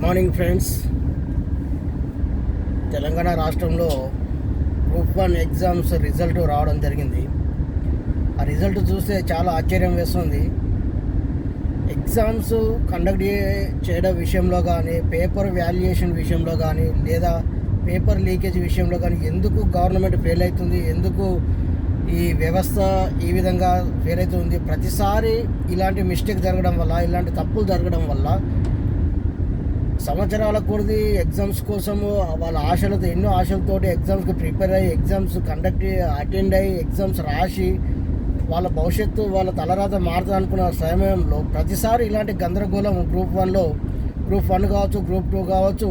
Morning friends. Telangana రాష్ట్రంలో group 1 exams result రావడం జరిగింది. ఆ రిజల్ట్ చూస్తే చాలా ఆశ్చర్యం వేస్తుంది. ఎగ్జామ్స్ కండక్ట్ చేయడం విషయంలో కానీ, పేపర్ వాల్యుయేషన్ విషయంలో కానీ, లేదా పేపర్ లీకేజ్ విషయంలో కానీ ఎందుకు గవర్నమెంట్ ఫెయిల్ అవుతుంది, ఎందుకు ఈ వ్యవస్థ ఈ విధంగా ఫెయిల్ అవుతుంది, ప్రతిసారి ఇలాంటి మిస్టేక్ జరగడం వల్ల, ఇలాంటి తప్పులు జరగడం వల్ల సంవత్సరాల కొద్ది ఎగ్జామ్స్ కోసము వాళ్ళ ఆశలతో, ఎన్నో ఆశలతోటి ఎగ్జామ్స్కి ప్రిపేర్ అయ్యి, ఎగ్జామ్స్ అటెండ్ అయ్యి, ఎగ్జామ్స్ రాసి వాళ్ళ భవిష్యత్తు, వాళ్ళ తలరాత మారుతుంది అనుకున్న సమయంలో ప్రతిసారి ఇలాంటి గందరగోళం గ్రూప్ 1 కావచ్చు, గ్రూప్ 2 కావచ్చు,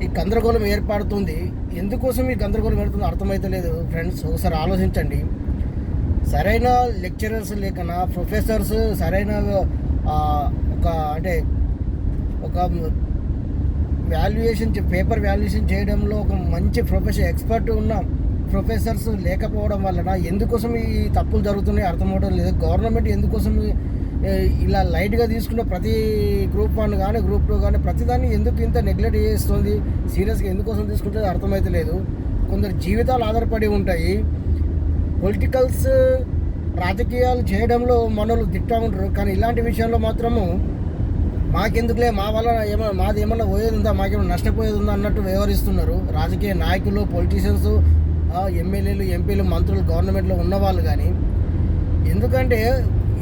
ఈ గందరగోళం ఏర్పడుతుంది. ఎందుకోసం ఈ గందరగోళం ఏర్పడుతుందో అర్థమైతలేదు ఫ్రెండ్స్. ఒకసారి ఆలోచించండి. సరైన లెక్చరర్స్ లేకనా, ప్రొఫెసర్స్ సరైన ఒక పేపర్ వాల్యుయేషన్ చేయడంలో ఒక మంచి ఎక్స్పర్ట్ ఉన్న ప్రొఫెసర్స్ లేకపోవడం వలన ఎందుకోసం ఈ తప్పులు జరుగుతున్నాయి అర్థమవడం లేదు. గవర్నమెంట్ ఎందుకోసం ఇలా లైట్గా తీసుకున్న ప్రతి గ్రూప్ 1 కానీ, గ్రూప్ 2 కానీ ప్రతిదాన్ని ఎందుకు ఇంత నెగ్లెక్ట్ చేస్తుంది, సీరియస్గా ఎందుకోసం తీసుకుంటే అర్థమైతే లేదు. కొందరు జీవితాలు ఆధారపడి ఉంటాయి. పొలిటికల్స్, రాజకీయాలు చేయడంలో మనోళ్ళు తిట్టా ఉంటారు, కానీ ఇలాంటి విషయంలో మాత్రము మాకెందుకులే, మా వల్ల మాది ఏమన్నా పోయేది ఉందా, మాకేమన్నా నష్టపోయేది ఉందా అన్నట్టు వ్యవహరిస్తున్నారు రాజకీయ నాయకులు, పొలిటీషియన్స్, ఎమ్మెల్యేలు, ఎంపీలు, మంత్రులు, గవర్నమెంట్లో ఉన్నవాళ్ళు. కానీ ఎందుకంటే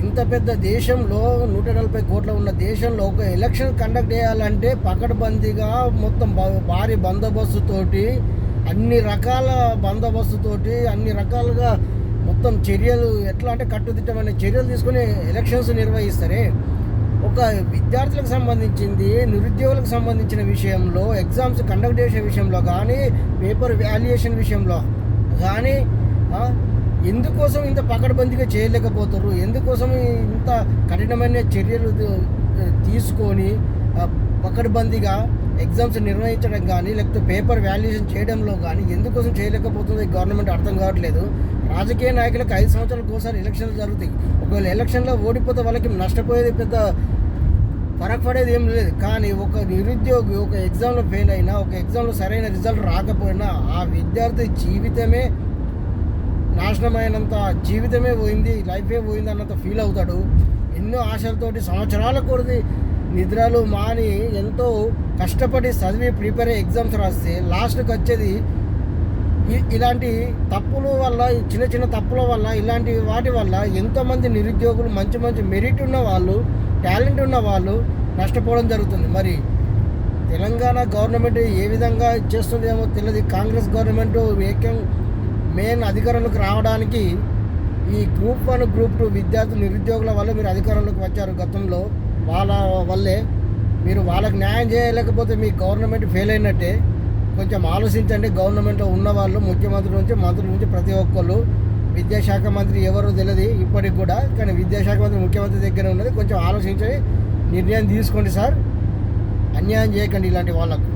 ఇంత పెద్ద దేశంలో 140 కోట్ల ఉన్న దేశంలో ఒక ఎలక్షన్ కండక్ట్ చేయాలంటే పకడ్బందీగా మొత్తం భారీ బందోబస్తుతోటి, అన్ని రకాల బందోబస్తుతోటి, అన్ని రకాలుగా మొత్తం చర్యలు, ఎట్లా అంటే కట్టుదిట్టమైన చర్యలు తీసుకుని ఎలక్షన్స్ నిర్వహిస్తారే. ఒక విద్యార్థులకు సంబంధించింది, నిరుద్యోగులకు సంబంధించిన విషయంలో, ఎగ్జామ్స్ కండక్ట్ చేసే విషయంలో కానీ, పేపర్ వాల్యుయేషన్ విషయంలో కానీ ఎందుకోసం ఇంత పకడ్బందీగా చేయలేకపోతారు, ఎందుకోసం ఇంత కఠినమైన చర్యలు తీసుకొని పకడ్బందీగా ఎగ్జామ్స్ నిర్వహించడం కానీ, లేకపోతే పేపర్ వాల్యుయేషన్ చేయడంలో కానీ ఎందుకోసం చేయలేకపోతుంది గవర్నమెంట్ అర్థం కావట్లేదు. రాజకీయ నాయకులకు 5 సంవత్సరాలకు ఒకసారి ఎలక్షన్లు జరుగుతాయి. ఒకవేళ ఎలక్షన్లో ఓడిపోతే వాళ్ళకి నష్టపోయేది పెద్ద ఫరక్ పడేది ఏం లేదు. కానీ ఒక నిరుద్యోగి ఒక ఎగ్జామ్లో ఫెయిల్ అయినా, ఒక ఎగ్జామ్లో సరైన రిజల్ట్ రాకపోయినా ఆ విద్యార్థి జీవితమే నాశనమైనంత, జీవితమే పోయింది, లైఫే పోయింది అన్నంత ఫీల్ అవుతాడు. ఎన్నో ఆశలతోటి సంవత్సరాల కొద్ది నిద్రలు మాని ఎంతో కష్టపడి చదివి ప్రిపేర్ అయ్యి ఎగ్జామ్స్ రాస్తే లాస్ట్కి వచ్చేది ఇలాంటి తప్పుల వల్ల, చిన్న చిన్న తప్పుల వల్ల, ఇలాంటి వాటి వల్ల ఎంతోమంది నిరుద్యోగులు, మంచి మంచి మెరిట్ ఉన్న వాళ్ళు, టాలెంట్ ఉన్న వాళ్ళు నష్టపోవడం జరుగుతుంది. మరి తెలంగాణ గవర్నమెంట్ ఏ విధంగా చేస్తుందేమో తెలియదు. కాంగ్రెస్ గవర్నమెంట్ మెయిన్ అధికారంలోకి రావడానికి ఈ గ్రూప్ 1, గ్రూప్ 2 విద్యార్థులు, నిరుద్యోగుల వల్ల మీరు అధికారంలోకి వచ్చారు. గతంలో వాళ్ళ వల్లే మీరు వాళ్ళకి న్యాయం చేయలేకపోతే మీ గవర్నమెంట్ ఫెయిల్ అయినట్టే. కొంచెం ఆలోచించండి. గవర్నమెంట్లో ఉన్నవాళ్ళు, ముఖ్యమంత్రి నుంచి, మంత్రుల నుంచి ప్రతి ఒక్కళ్ళు, విద్యాశాఖ మంత్రి ఎవరో తెలియదు ఇప్పటికి కూడా, కానీ విద్యాశాఖ మంత్రి ముఖ్యమంత్రి దగ్గర ఉన్నది. కొంచెం ఆలోచించి నిర్ణయం తీసుకోండి సార్. అన్యాయం చేయకండి ఇలాంటి వాళ్ళకు.